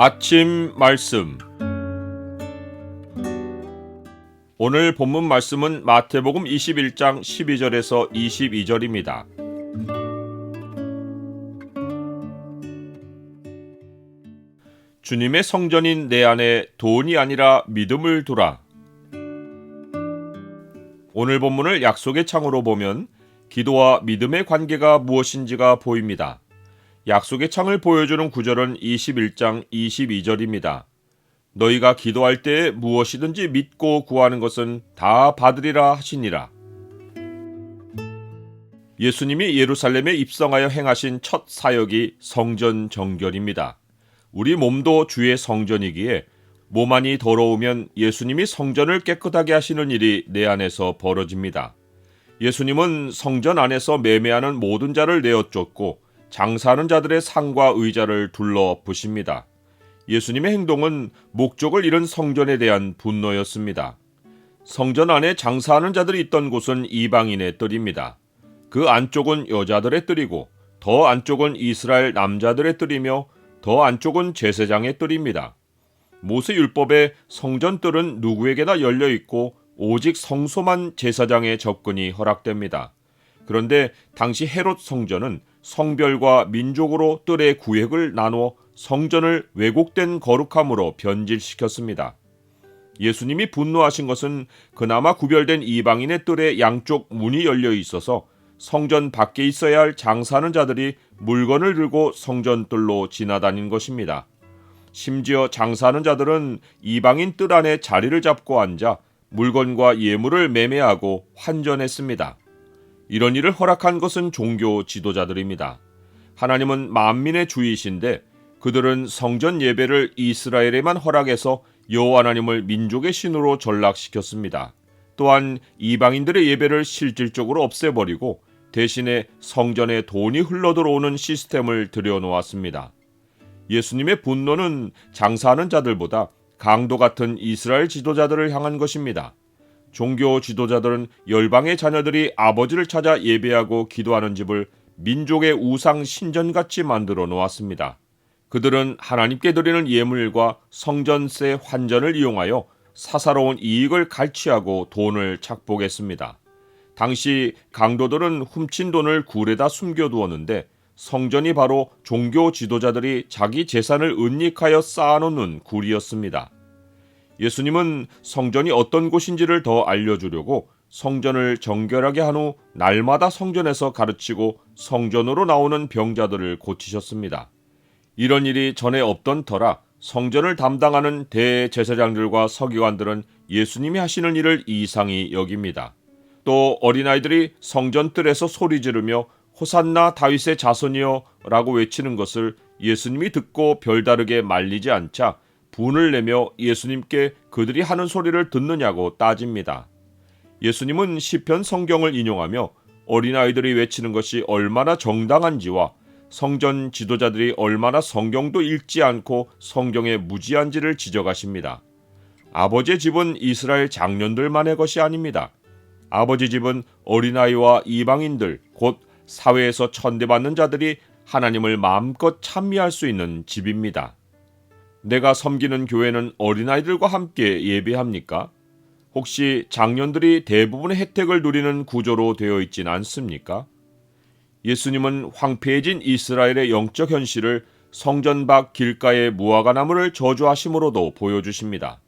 아침 말씀. 오늘 본문 말씀은 마태복음 21장 12절에서 22절입니다. 주님의 성전인 내 안에 돈이 아니라 믿음을 두라. 오늘 본문을 약속의 창으로 보면 기도와 믿음의 관계가 무엇인지가 보입니다. 약속의 창을 보여주는 구절은 21장 22절입니다. 너희가 기도할 때에 무엇이든지 믿고 구하는 것은 다 받으리라 하시니라. 예수님이 예루살렘에 입성하여 행하신 첫 사역이 성전 정결입니다. 우리 몸도 주의 성전이기에 몸 안이 더러우면 예수님이 성전을 깨끗하게 하시는 일이 내 안에서 벌어집니다. 예수님은 성전 안에서 매매하는 모든 자를 내어쫓고 장사하는 자들의 상과 의자를 둘러 부십니다. 예수님의 행동은 목적을 잃은 성전에 대한 분노였습니다. 성전 안에 장사하는 자들이 있던 곳은 이방인의 뜰입니다. 그 안쪽은 여자들의 뜰이고 더 안쪽은 이스라엘 남자들의 뜰이며 더 안쪽은 제사장의 뜰입니다. 모세율법에 성전 뜰은 누구에게나 열려 있고 오직 성소만 제사장의 접근이 허락됩니다. 그런데 당시 헤롯 성전은 성별과 민족으로 뜰의 구획을 나누어 성전을 왜곡된 거룩함으로 변질시켰습니다. 예수님이 분노하신 것은 그나마 구별된 이방인의 뜰의 양쪽 문이 열려 있어서 성전 밖에 있어야 할 장사하는 자들이 물건을 들고 성전 뜰로 지나다닌 것입니다. 심지어 장사하는 자들은 이방인 뜰 안에 자리를 잡고 앉아 물건과 예물을 매매하고 환전했습니다. 이런 일을 허락한 것은 종교 지도자들입니다. 하나님은 만민의 주이신데 그들은 성전 예배를 이스라엘에만 허락해서 여호와 하나님을 민족의 신으로 전락시켰습니다. 또한 이방인들의 예배를 실질적으로 없애버리고 대신에 성전에 돈이 흘러들어오는 시스템을 들여놓았습니다. 예수님의 분노는 장사하는 자들보다 강도 같은 이스라엘 지도자들을 향한 것입니다. 종교 지도자들은 열방의 자녀들이 아버지를 찾아 예배하고 기도하는 집을 민족의 우상 신전같이 만들어 놓았습니다. 그들은 하나님께 드리는 예물과 성전세 환전을 이용하여 사사로운 이익을 갈취하고 돈을 착복했습니다. 당시 강도들은 훔친 돈을 굴에다 숨겨두었는데 성전이 바로 종교 지도자들이 자기 재산을 은닉하여 쌓아놓는 굴이었습니다. 예수님은 성전이 어떤 곳인지를 더 알려주려고 성전을 정결하게 한 후 날마다 성전에서 가르치고 성전으로 나오는 병자들을 고치셨습니다. 이런 일이 전에 없던 터라 성전을 담당하는 대제사장들과 서기관들은 예수님이 하시는 일을 이상히 여깁니다. 또 어린아이들이 성전 뜰에서 소리 지르며 호산나 다윗의 자손이여 라고 외치는 것을 예수님이 듣고 별다르게 말리지 않자 분을 내며 예수님께 그들이 하는 소리를 듣느냐고 따집니다. 예수님은 시편 성경을 인용하며 어린아이들이 외치는 것이 얼마나 정당한지와 성전 지도자들이 얼마나 성경도 읽지 않고 성경의 무지한지를 지적하십니다. 아버지의 집은 이스라엘 장년들만의 것이 아닙니다. 아버지 집은 어린아이와 이방인들, 곧 사회에서 천대받는 자들이 하나님을 마음껏 찬미할 수 있는 집입니다. 내가 섬기는 교회는 어린아이들과 함께 예배합니까? 혹시 장년들이 대부분의 혜택을 누리는 구조로 되어 있진 않습니까? 예수님은 황폐해진 이스라엘의 영적 현실을 성전 밖 길가의 무화과나무를 저주하심으로도 보여주십니다.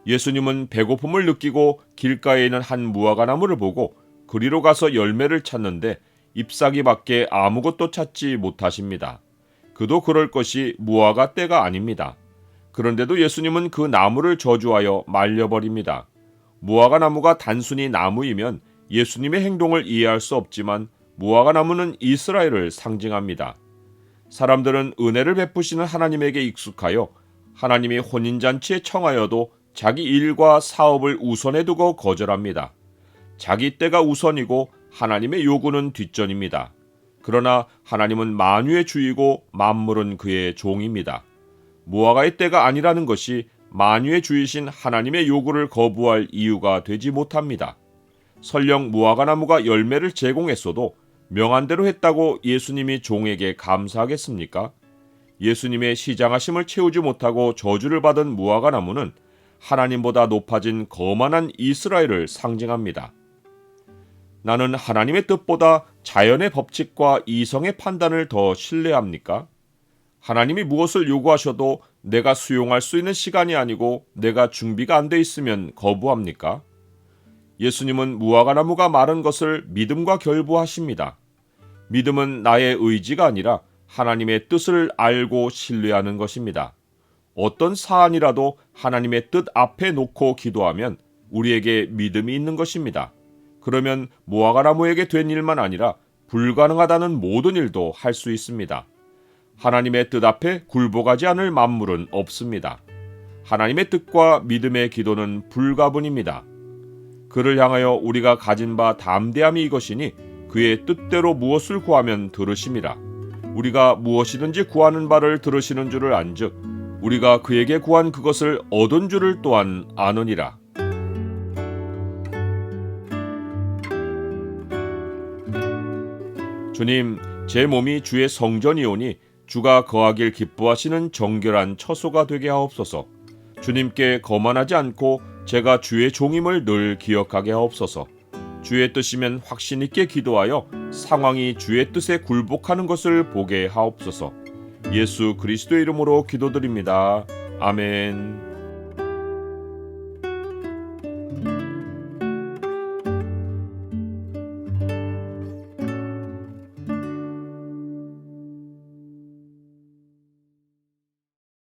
예수님은 배고픔을 느끼고 길가에 있는 한 무화과나무를 보고 그리로 가서 열매를 찾는데 잎사귀밖에 아무것도 찾지 못하십니다. 그도 그럴 것이 무화과 때가 아닙니다. 그런데도 예수님은 그 나무를 저주하여 말려버립니다. 무화과 나무가 단순히 나무이면 예수님의 행동을 이해할 수 없지만 무화과 나무는 이스라엘을 상징합니다. 사람들은 은혜를 베푸시는 하나님에게 익숙하여 하나님이 혼인잔치에 청하여도 자기 일과 사업을 우선에 두고 거절합니다. 자기 때가 우선이고 하나님의 요구는 뒷전입니다. 그러나 하나님은 만유의 주이고 만물은 그의 종입니다. 무화과의 때가 아니라는 것이 만유의 주이신 하나님의 요구를 거부할 이유가 되지 못합니다. 설령 무화과 나무가 열매를 제공했어도 명한대로 했다고 예수님이 종에게 감사하겠습니까? 예수님의 시장하심을 채우지 못하고 저주를 받은 무화과 나무는 하나님보다 높아진 거만한 이스라엘을 상징합니다. 나는 하나님의 뜻보다 자연의 법칙과 이성의 판단을 더 신뢰합니까? 하나님이 무엇을 요구하셔도 내가 수용할 수 있는 시간이 아니고 내가 준비가 안 돼 있으면 거부합니까? 예수님은 무화과 나무가 마른 것을 믿음과 결부하십니다. 믿음은 나의 의지가 아니라 하나님의 뜻을 알고 신뢰하는 것입니다. 어떤 사안이라도 하나님의 뜻 앞에 놓고 기도하면 우리에게 믿음이 있는 것입니다. 그러면 무화과 나무에게 된 일만 아니라 불가능하다는 모든 일도 할 수 있습니다. 하나님의 뜻 앞에 굴복하지 않을 만물은 없습니다. 하나님의 뜻과 믿음의 기도는 불가분입니다. 그를 향하여 우리가 가진 바 담대함이 이것이니 그의 뜻대로 무엇을 구하면 들으심이라. 우리가 무엇이든지 구하는 바를 들으시는 줄을 안즉 우리가 그에게 구한 그것을 얻은 줄을 또한 아느니라. 주님, 제 몸이 주의 성전이오니 주가 거하길 기뻐하시는 정결한 처소가 되게 하옵소서. 주님께 거만하지 않고 제가 주의 종임을 늘 기억하게 하옵소서. 주의 뜻이면 확신 있게 기도하여 상황이 주의 뜻에 굴복하는 것을 보게 하옵소서. 예수 그리스도의 이름으로 기도드립니다. 아멘.